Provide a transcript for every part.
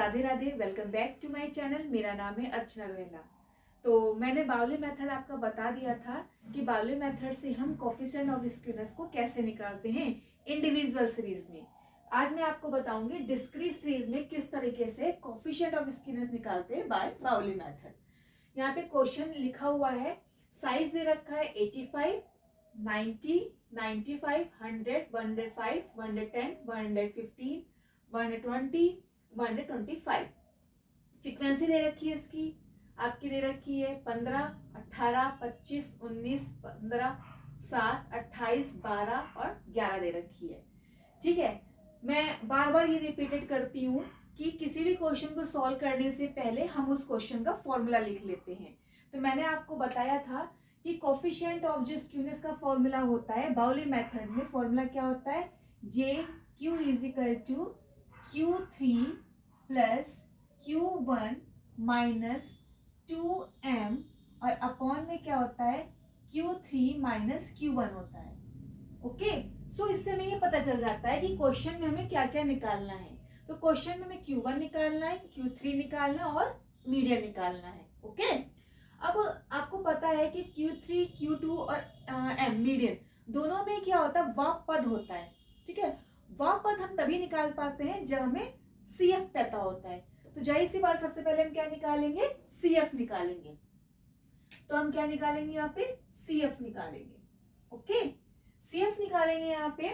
Radhe Radhe. Welcome back to my channel. मेरा नाम है अर्चना रोहेला। तो मैंने बाउली मेथड आपका बता दिया था कि बाउली मेथड से हम कोफिशिएंट ऑफ स्क्यूनेस को कैसे निकालते हैं इंडिविजुअल सीरीज में। आज मैं आपको बताऊंगी डिस्क्रीट सीरीज में किस तरीके से कोफिशिएंट ऑफ स्क्यूनेस निकालते हैं बाय बाउली मेथड। यहाँ पे क्वेश्चन लिखा हुआ है, साइज दे रखा है 85, 90, 95, 100, 105, 110, 115, 120, 125। फ्रीक्वेंसी दे रखी है इसकी, आपकी दे रखी है 15, 18, 25, 19, 15, 7, 28, 12 और 11 दे रखी है। ठीक है, मैं बार बार ये रिपीटेड करती हूँ कि किसी भी क्वेश्चन को सॉल्व करने से पहले हम उस क्वेश्चन का फॉर्मूला लिख लेते हैं। तो मैंने आपको बताया था कि कोफिशिएंट ऑफ जो स्क्यूनेस का फॉर्मूला होता है बाउली मेथड में, फॉर्मूला क्या होता है, J Q is equal to Q3 plus Q1 minus 2m और अपॉन में क्या होता है Q3 माइनस Q1 होता है। ओके, सो इससे हमें ये पता चल जाता है कि क्वेश्चन में हमें क्या क्या निकालना है। तो क्वेश्चन में हमें Q1 निकालना है, Q3 निकालना है और मीडियन निकालना है। ओके, अब आपको पता है कि Q3, Q2 और m मीडियन दोनों में क्या होता है, वह पद होता है। ठीक है, वह पद हम तभी निकाल पाते हैं जब हमें CF पता होता है। तो जाहिर सी बात, सबसे पहले हम क्या निकालेंगे, CF निकालेंगे। तो हम क्या निकालेंगे, यहाँ पे CF निकालेंगे। ओके, CF निकालेंगे। यहाँ पे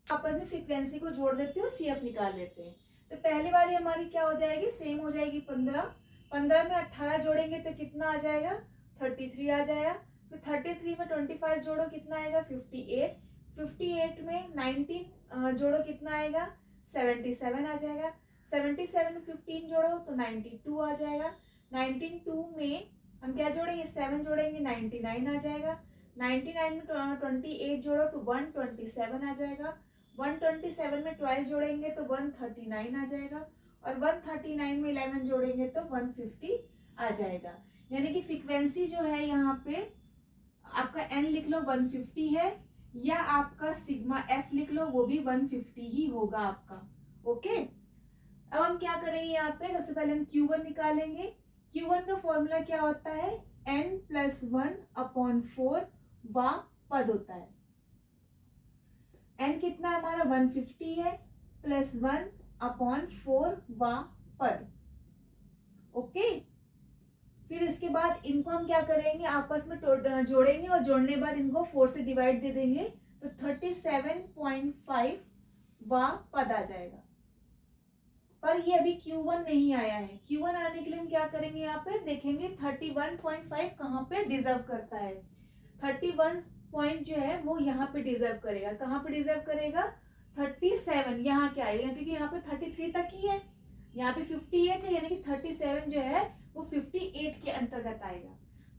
आपस में फ्रीक्वेंसी को जोड़ देते हो, CF निकाल लेते हैं। तो पहली वाली हमारी क्या हो जाएगी, सेम हो जाएगी 15। 15 में 18 जोड़ेंगे तो कितना आ जाएगा, 33 आ जाएगा। फिर 33 में 25 जोड़ो कितना आएगा, 58। 58 में 19 जोड़ो कितना आएगा, 77 आ जाएगा। 77 में 15 जोड़ो तो 92 आ जाएगा। 92 में हम क्या जोड़ेंगे, 7 जोड़ेंगे, 99 आ जाएगा। 99 में 28 जोड़ो तो 127 आ जाएगा। 127 में 12 जोड़ेंगे तो 139 आ जाएगा और 139 में 11 जोड़ेंगे तो 150 आ जाएगा। यानी कि फ्रीक्वेंसी जो है यहाँ पे आपका n लिख लो 150 है, या आपका सिग्मा f लिख लो, वो भी 150 ही होगा आपका। ओके, अब हम क्या करेंगे, यहाँ पे सबसे पहले हम Q1 निकालेंगे। Q1 का फॉर्मूला क्या होता है, n प्लस 1 अपॉन 4 वा पद होता है। n कितना है हमारा, 150 है, प्लस 1 अपॉन 4 वा पद। ओके, फिर इसके बाद इनको हम क्या करेंगे, आपस में जोड़ेंगे और जोड़ने के बाद इनको 4 से डिवाइड दे देंगे तो 37.5 वा पद आ जाएगा। पर ये अभी Q1 नहीं आया है। Q1 आने के लिए हम क्या करेंगे, यहाँ पे देखेंगे 31.5 कहाँ पे डिजर्व करता है। 31 पॉइंट जो है वो यहाँ पे डिजर्व करेगा। कहाँ पे डिजर्व करेगा, 37 यहाँ क्या आएगा, क्योंकि यहाँ पे 33 तक ही है, यहाँ पे 58 है, यानी कि 37 जो है वो 58 के अंतर्गत आएगा।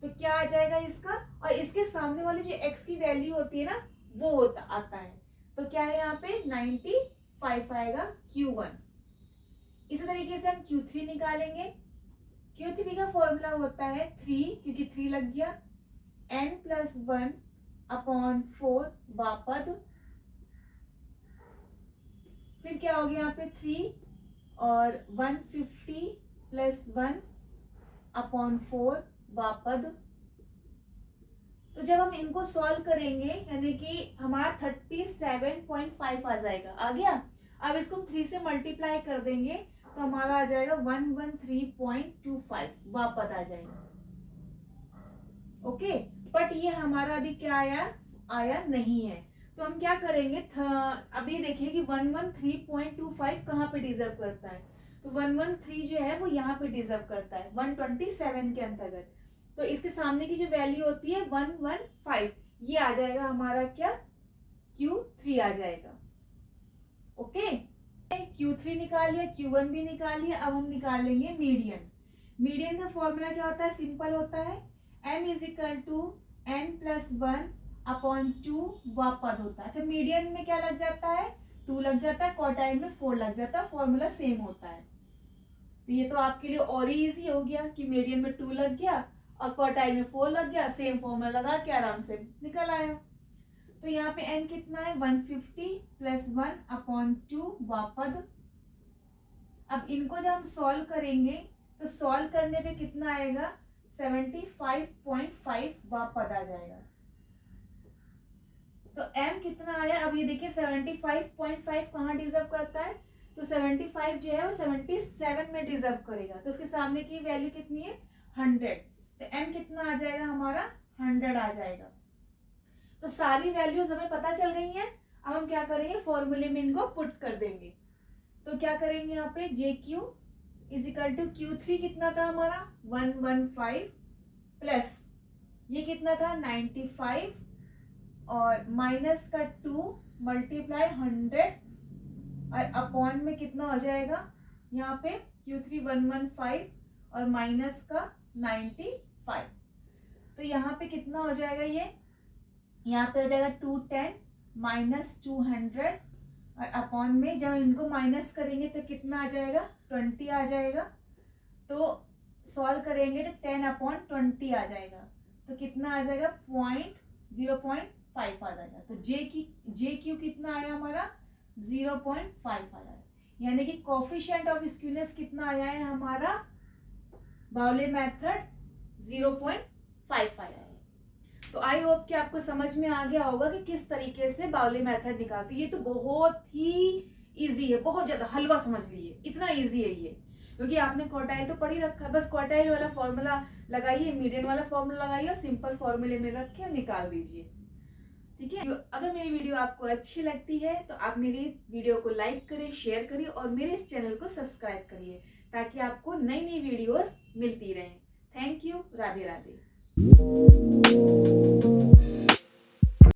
तो क्या आ जाएगा इसका, और इसके सामने वाली जो x की वैल्यू होती है ना, वो होता आता है। तो क्या है यहाँ पे 95 आएगा Q1। इसी तरीके से हम Q3 निकालेंगे। Q3 का फॉर्मूला होता है 3, क्योंकि 3 लग गया, n प्लस 1 अपॉन 4 वापद। फिर क्या हो गया यहाँ पे 3 और 150 प्लस 1 अपॉन 4 वापद। तो जब हम इनको सॉल्व करेंगे यानी कि हमारा 37.5 आ जाएगा, आ गया। अब इसको हम 3 से मल्टीप्लाई कर देंगे तो हमारा आ जाएगा 113.25 वापस आ जाएगा। ओके, बट ये हमारा अभी क्या आया नहीं है। तो हम क्या करेंगे, अभी देखिए कि 113.25 कहाँ पे डिजर्व करता है। तो 113 जो है वो यहाँ पे डिजर्व करता है 127 के अंतर्गत। तो इसके सामने की जो वैल्यू होती है 115, ये आ जाएगा हमारा क्या, Q3 आ जाएगा। ओके, Q3 निकाल लिया, Q1 भी निकाल लिया। अब हम निकालेंगे मीडियन। मीडियन का फॉर्मूला क्या होता है, सिंपल होता है, m is equal to n plus 1 upon 2 वा पद होता है। अच्छा, मीडियन में क्या लग जाता है, 2 लग जाता है, क्वार्टाइल में 4 लग जाता है, फॉर्मूला सेम होता है। तो ये तो आपके लिए और ही इजी हो गया कि मीडियन में 2 लग गया और क्वार्टाइल में 4 लग गया, सेम फॉर्मूला लगा के आराम से निकल आया। तो यहाँ पे n कितना है, 150 प्लस 1 अपॉन 2 वापद। अब इनको जब हम सॉल्व करेंगे तो सॉल्व करने पे कितना आएगा, 75.5 वह पद आ जाएगा। तो m कितना आया, अब ये देखिए 75.5 कहाँ डिजर्व करता है, तो 75 जो है वो 77 में डिजर्व करेगा, तो उसके सामने की वैल्यू कितनी है, 100। तो m कितना आ जाएगा हमारा, 100 आ जाएगा। तो सारी वैल्यूज हमें पता चल गई हैं। अब हम क्या करेंगे, फॉर्मूले में इनको पुट कर देंगे। तो क्या करेंगे, यहाँ पे JQ इजिकल टू Q3 कितना था हमारा 115 प्लस ये कितना था 95 और माइनस का 2 मल्टीप्लाई 100 और अपॉन में कितना हो जाएगा, यहाँ पे Q3 115 और माइनस का 95। तो यहाँ पे कितना हो जाएगा, ये यहाँ पे हो जाएगा 210 माइनस 200 और अपॉन में जब इनको माइनस करेंगे तो कितना आ जाएगा, 20 आ जाएगा। तो सॉल्व करेंगे तो 10 अपॉन 20 आ जाएगा, तो कितना आ जाएगा 0.5 आ जाएगा। तो JQ कितना आया हमारा 0.5 आया है, यानी कि कोफिशिएंट ऑफ स्क्यूनेस कितना आया है हमारा, बाउले मेथड 0.5 आया है। तो आई होप कि आपको समझ में आ गया होगा कि किस तरीके से बाउले मेथड निकालती है। ये तो बहुत ही इजी है, बहुत ज्यादा हलवा समझ लीजिए, इतना इजी है ये, क्योंकि आपने क्वार्टाइल तो पढ़ ही रखा है। बस क्वार्टाइल वाला फॉर्मूला लगाइए, मीडियन वाला फॉर्मूला लगाइए और सिंपल फॉर्मूले में रख के निकाल दीजिए, ठीक है। अगर मेरी वीडियो आपको अच्छी लगती है तो आप मेरी वीडियो को लाइक करिए, शेयर करिए और मेरे इस चैनल को सब्सक्राइब करिए, ताकि आपको नई नई वीडियोस मिलती रहें। Thank you, Radhe Radhe.